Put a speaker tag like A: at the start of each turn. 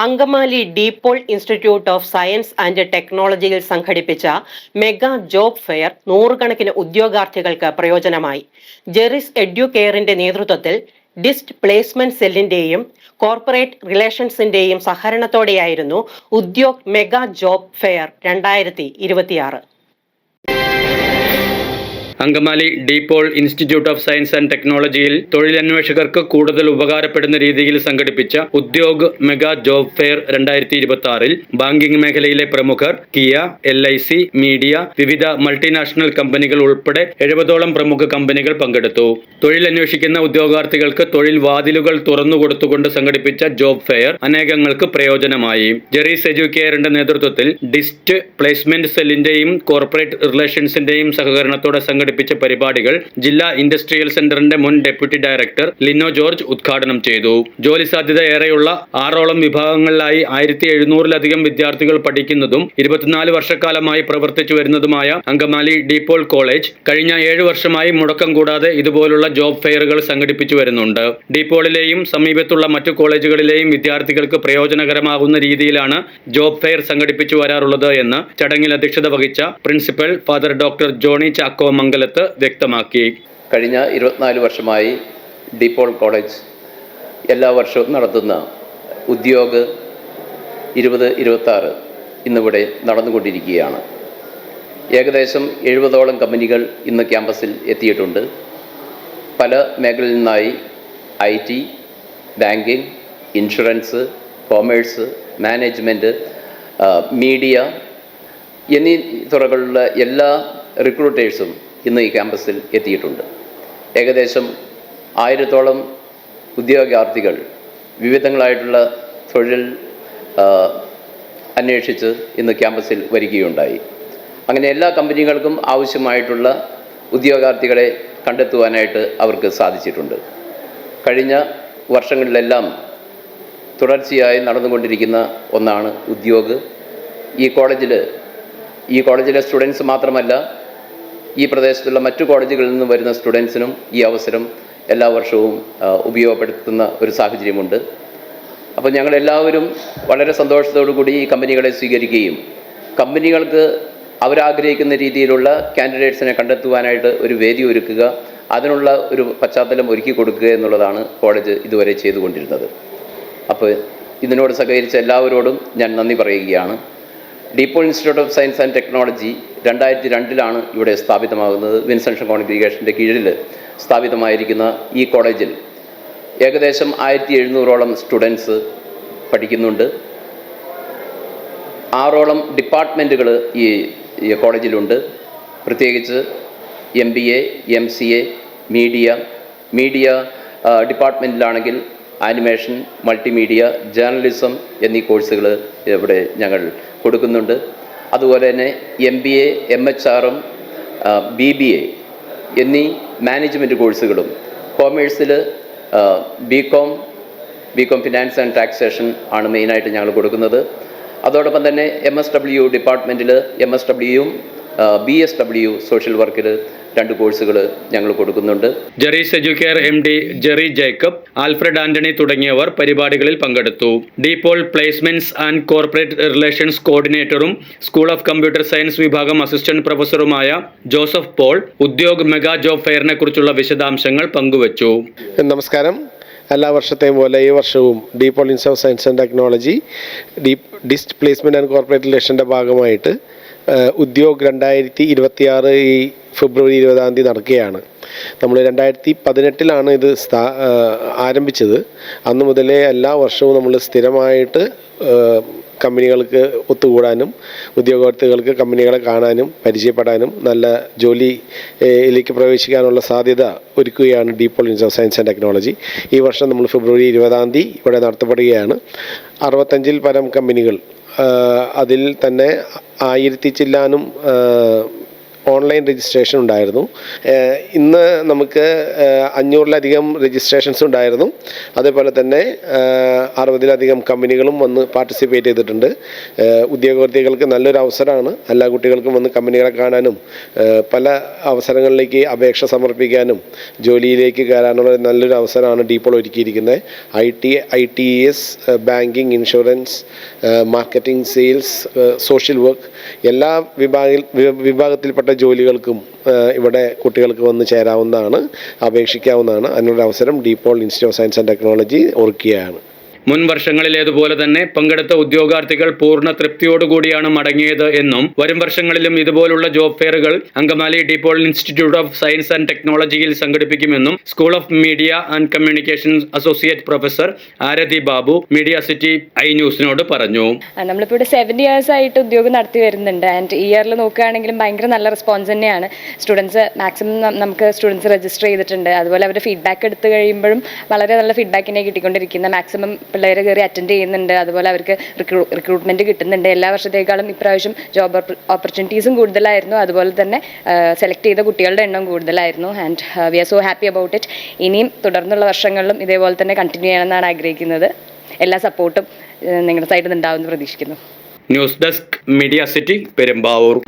A: Angamaly DePaul institute of science and ടെക്നോളജിയിൽ സംഘടിപ്പിച്ച mega job fair നൂറുകണക്കിന് ഉദ്യോഗാർത്ഥികൾക്ക് പ്രയോജനമായി. ജെറിസ് എഡ്യൂകെയറിന്റെ നേതൃത്വത്തിൽ ഡിസ്റ്റ് പ്ലേസ്മെന്റ് സെല്ലിന്റെയും കോർപ്പറേറ്റ് റിലേഷൻസിന്റെയും സഹകരണത്തോടെയായിരുന്നു Udyog mega job fair 2026.
B: Angamaly DePaul institute of science and ടെക്നോളജിയിൽ തൊഴിലന്വേഷകർക്ക് കൂടുതൽ ഉപകാരപ്പെടുന്ന രീതിയിൽ സംഘടിപ്പിച്ച Udyog mega job fair 2026 banking മേഖലയിലെ പ്രമുഖർ, കിയ, LIC, മീഡിയ, വിവിധ മൾട്ടിനാഷണൽ കമ്പനികൾ ഉൾപ്പെടെ 70ഓളം പ്രമുഖ കമ്പനികൾ പങ്കെടുത്തു. തൊഴിലന്വേഷിക്കുന്ന ഉദ്യോഗാർത്ഥികൾക്ക് തൊഴിൽ വാതിലുകൾ തുറന്നുകൊടുത്തുകൊണ്ട് സംഘടിപ്പിച്ച ജോബ് ഫെയർ അനേകങ്ങൾക്ക് പ്രയോജനമായി. ജെറീസ് എഡ്യൂകെയറിന്റെ നേതൃത്വത്തിൽ ഡിസ്റ്റ് പ്ലേസ്മെന്റ് സെല്ലിന്റെയും കോർപ്പറേറ്റ് റിലേഷൻസിന്റെയും സഹകരണത്തോടെ സംഘടിപ്പിച്ച പരിപാടികൾ ജില്ലാ ഇൻഡസ്ട്രിയൽ സെന്ററിന്റെ മുൻ ഡെപ്യൂട്ടി ഡയറക്ടർ ലിനോ ജോർജ് ഉദ്ഘാടനം ചെയ്തു. ജോലി സാധ്യത ഏറെയുള്ള 6ഓളം വിഭാഗങ്ങളിലായി 1700-ലധികം വിദ്യാർത്ഥികൾ പഠിക്കുന്നതും 24 വർഷക്കാലമായി പ്രവർത്തിച്ചു വരുന്നതുമായ അങ്കമാലി ഡീപോൾ കോളേജ് കഴിഞ്ഞ 7 വർഷമായി മുടക്കം കൂടാതെ ഇതുപോലുള്ള ജോബ് ഫെയറുകൾ സംഘടിപ്പിച്ചു വരുന്നുണ്ട്. ഡീപോളിലെയും സമീപത്തുള്ള മറ്റു കോളേജുകളിലെയും വിദ്യാർത്ഥികൾക്ക് പ്രയോജനകരമാകുന്ന രീതിയിലാണ് ജോബ് ഫെയർ സംഘടിപ്പിച്ചു വരാറുള്ളത് എന്ന് ചടങ്ങിൽ അധ്യക്ഷത വഹിച്ച principal father doctor Johny Chacko Mangalath വ്യക്തമാക്കി.
C: കഴിഞ്ഞ 24 വർഷമായി ഡീപോൾ കോളേജ് എല്ലാ വർഷവും നടത്തുന്ന ഉദ്യോഗ് 2026 ഇന്നിവിടെ നടന്നുകൊണ്ടിരിക്കുകയാണ്. ഏകദേശം 70ഓളം കമ്പനികൾ ഇന്ന് ക്യാമ്പസിൽ എത്തിയിട്ടുണ്ട്. പല മേഖലയിൽ നിന്നായി IT, banking, insurance, commerce, management, media എന്നീ തുറകളിലുള്ള എല്ലാ റിക്രൂട്ടേഴ്സും ഇന്ന് ഈ ക്യാമ്പസിൽ എത്തിയിട്ടുണ്ട്. ഏകദേശം 1000ഓളം ഉദ്യോഗാർത്ഥികൾ വിവിധങ്ങളായിട്ടുള്ള തൊഴിൽ അന്വേഷിച്ച് ഇന്ന് ക്യാമ്പസിൽ വരികയുണ്ടായി. അങ്ങനെ എല്ലാ കമ്പനികൾക്കും ആവശ്യമായിട്ടുള്ള ഉദ്യോഗാർത്ഥികളെ കണ്ടെത്തുവാനായിട്ട് അവർക്ക് സാധിച്ചിട്ടുണ്ട്. കഴിഞ്ഞ വർഷങ്ങളിലെല്ലാം തുടർച്ചയായി നടന്നുകൊണ്ടിരിക്കുന്ന ഒന്നാണ് ഉദ്യോഗ്. ഈ കോളേജിലെ സ്റ്റുഡൻസ് മാത്രമല്ല, ഈ പ്രദേശത്തുള്ള മറ്റു കോളേജുകളിൽ നിന്ന് വരുന്ന സ്റ്റുഡൻസിനും ഈ അവസരം എല്ലാ വർഷവും ഉപയോഗപ്പെടുത്തുന്ന ഒരു സാഹചര്യമുണ്ട്. അപ്പോൾ ഞങ്ങളെല്ലാവരും വളരെ സന്തോഷത്തോടു കൂടി ഈ കമ്പനികളെ സ്വീകരിക്കുകയും കമ്പനികൾക്ക് അവരാഗ്രഹിക്കുന്ന രീതിയിലുള്ള കാൻഡിഡേറ്റ്സിനെ കണ്ടെത്തുവാനായിട്ട് ഒരു വേദി ഒരുക്കുക, അതിനുള്ള ഒരു പശ്ചാത്തലം ഒരുക്കി കൊടുക്കുക എന്നുള്ളതാണ് കോളേജ് ഇതുവരെ ചെയ്തുകൊണ്ടിരുന്നത്. അപ്പോൾ ഇതിനോട് സഹകരിച്ച എല്ലാവരോടും ഞാൻ നന്ദി പറയുകയാണ്. DePaul institute of science and technology 2002 ഇവിടെ സ്ഥാപിതമാകുന്നത്. വിൻസെൻഷൻ കോൺഗ്രിഗേഷൻ്റെ കീഴിൽ സ്ഥാപിതമായിരിക്കുന്ന ഈ കോളേജിൽ ഏകദേശം 1700ഓളം സ്റ്റുഡൻസ് പഠിക്കുന്നുണ്ട്. 6ഓളം ഡിപ്പാർട്ട്മെൻറ്റുകൾ ഈ കോളേജിലുണ്ട്. പ്രത്യേകിച്ച് MBA, MCA, മീഡിയ ഡിപ്പാർട്ട്മെൻറ്റിലാണെങ്കിൽ ആനിമേഷൻ, മൾട്ടിമീഡിയ, ജേർണലിസം എന്നീ കോഴ്സുകൾ ഇവിടെ ഞങ്ങൾ കൊടുക്കുന്നുണ്ട്. അതുപോലെ തന്നെ MBA, MHRM, BBA എന്നീ മാനേജ്മെൻറ്റ് കോഴ്സുകളും, കോമേഴ്സിൽ BCom ഫിനാൻസ് ആൻഡ് ടാക്സേഷൻ ആണ് മെയിനായിട്ട് ഞങ്ങൾ കൊടുക്കുന്നത്. അതോടൊപ്പം തന്നെ MSW ഡിപ്പാർട്ട്മെൻറ്റിൽ MSWയും BSW സോഷ്യൽ വർക്കിൽ 2 കോഴ്സുകൾ ഞങ്ങൾ കൊടുക്കുന്നുണ്ട്.
B: ജെറീസ് എഡ്യൂകെയർ MD ജെറി ജേക്കബ്, ആൽഫ്രഡ് ആന്റണി തുടങ്ങിയവർ പരിപാടികളിൽ പങ്കെടുത്തു. DePaul placements and corporate relations കോർഡിനേറ്ററും സ്കൂൾ ഓഫ് കമ്പ്യൂട്ടർ സയൻസ് വിഭാഗം അസിസ്റ്റന്റ് പ്രൊഫസറുമായ ജോസഫ് പോൾ ഉദ്യോഗ് മെഗാ ജോബ് ഫെയറിനെ കുറിച്ചുള്ള വിശദാംശങ്ങൾ പങ്കുവച്ചു.
D: നമസ്കാരം. എല്ലാ വർഷത്തെയും പോലെ ഈ വർഷവും DePaul institute of science and technology DIST placement and corporate റിലേഷൻ്റെ ഭാഗമായിട്ട് ഉദ്യോഗ് 2026 ഈ ഫെബ്രുവരി 20 നടക്കുകയാണ്. നമ്മൾ 2018 ഇത് ആരംഭിച്ചത്. അന്ന് മുതലേ എല്ലാ വർഷവും നമ്മൾ സ്ഥിരമായിട്ട് കമ്പനികൾക്ക് ഒത്തുകൂടാനും ഉദ്യോഗാർത്ഥികൾക്ക് കമ്പനികളെ കാണാനും പരിചയപ്പെടാനും നല്ല ജോലിയിലേക്ക് പ്രവേശിക്കാനുള്ള സാധ്യത ഒരുക്കുകയാണ് DePaul institute of science and technology. ഈ വർഷം നമ്മൾ ഫെബ്രുവരി 20 ഇവിടെ നടത്തപ്പെടുകയാണ്. 65-ൽ പരം കമ്പനികൾ, അതിൽ തന്നെ 1000 ചില്ലാനും ഓൺലൈൻ രജിസ്ട്രേഷൻ ഉണ്ടായിരുന്നു. ഇന്ന് നമുക്ക് 500-ലധികം രജിസ്ട്രേഷൻസ് ഉണ്ടായിരുന്നു. അതേപോലെ തന്നെ 60-ലധികം കമ്പനികളും വന്ന് പാർട്ടിസിപ്പേറ്റ് ചെയ്തിട്ടുണ്ട്. ഉദ്യോഗാർത്ഥികൾക്ക് നല്ലൊരു അവസരമാണ്. എല്ലാ കുട്ടികൾക്കും വന്ന് കമ്പനികളെ കാണാനും പല അവസരങ്ങളിലേക്ക് അപേക്ഷ സമർപ്പിക്കാനും ജോലിയിലേക്ക് കയറാനുള്ള നല്ലൊരു അവസരമാണ് ഡീപോൾ ഒരുക്കിയിരിക്കുന്നത്. ITES, banking, insurance, marketing, sales, social work എല്ലാ വിഭാഗത്തിൽപ്പെട്ട ജോലികൾക്കും ഇവിടെ കുട്ടികൾക്ക് വന്ന് ചേരാവുന്നതാണ്, അപേക്ഷിക്കാവുന്നതാണ്. അതിനുള്ള അവസരം DePaul institute of science and technology ഒരുക്കുകയാണ്.
B: മുൻ വർഷങ്ങളിലേതുപോലെ തന്നെ പങ്കെടുത്ത ഉദ്യോഗാർത്ഥികൾ പൂർണ്ണ തൃപ്തിയോടുകൂടിയാണ് മടങ്ങിയത് എന്നും വരും വർഷങ്ങളിലും ഇതുപോലുള്ള ജോബ് ഫെയറുകൾ Angamaly DePaul institute of science and ടെക്നോളജിയിൽ സംഘടിപ്പിക്കുമെന്നും school of media and communication associate professor Arathi Babu media city ന്യൂസിനോട് പറഞ്ഞു.
E: നമ്മളിപ്പോൾ ഇവിടെ 7 years ആയിട്ട് ഉദ്യോഗം നടത്തി വരുന്നുണ്ട്. ആൻഡ് ഈ ഇയറിൽ നോക്കുകയാണെങ്കിലും ഭയങ്കര നല്ല റെസ്പോൺസ് തന്നെയാണ്. സ്റ്റുഡൻസ് മാക്സിമം നമുക്ക് സ്റ്റുഡൻസ് രജിസ്റ്റർ ചെയ്തിട്ടുണ്ട്. അതുപോലെ അവരുടെ ഫീഡ്ബാക്ക് എടുത്തു കഴിയുമ്പോഴും വളരെ നല്ല ഫീഡ്ബാക്കിനെ കിട്ടിക്കൊണ്ടിരിക്കുന്ന മാക്സിമം പിള്ളേരെ കയറി അറ്റൻഡ് ചെയ്യുന്നുണ്ട്. അതുപോലെ അവർക്ക് റിക്രൂട്ട്മെൻറ്റ് കിട്ടുന്നുണ്ട്. എല്ലാ വർഷത്തേക്കാളും ഇപ്രാവശ്യം ജോബ് ഓപ്പർച്യൂണിറ്റീസും കൂടുതലായിരുന്നു. അതുപോലെ തന്നെ സെലക്ട് ചെയ്ത കുട്ടികളുടെ എണ്ണം കൂടുതലായിരുന്നു. And we are so happy about it. ഇനിയും തുടർന്നുള്ള വർഷങ്ങളിലും ഇതേപോലെ തന്നെ കണ്ടിന്യൂ ചെയ്യണമെന്നാണ് ആഗ്രഹിക്കുന്നത്. എല്ലാ സപ്പോർട്ടും നിങ്ങളുടെ സൈഡിൽ നിന്ന് ഉണ്ടാവുമെന്ന് പ്രതീക്ഷിക്കുന്നു.
B: News desk media city Perumbavoor.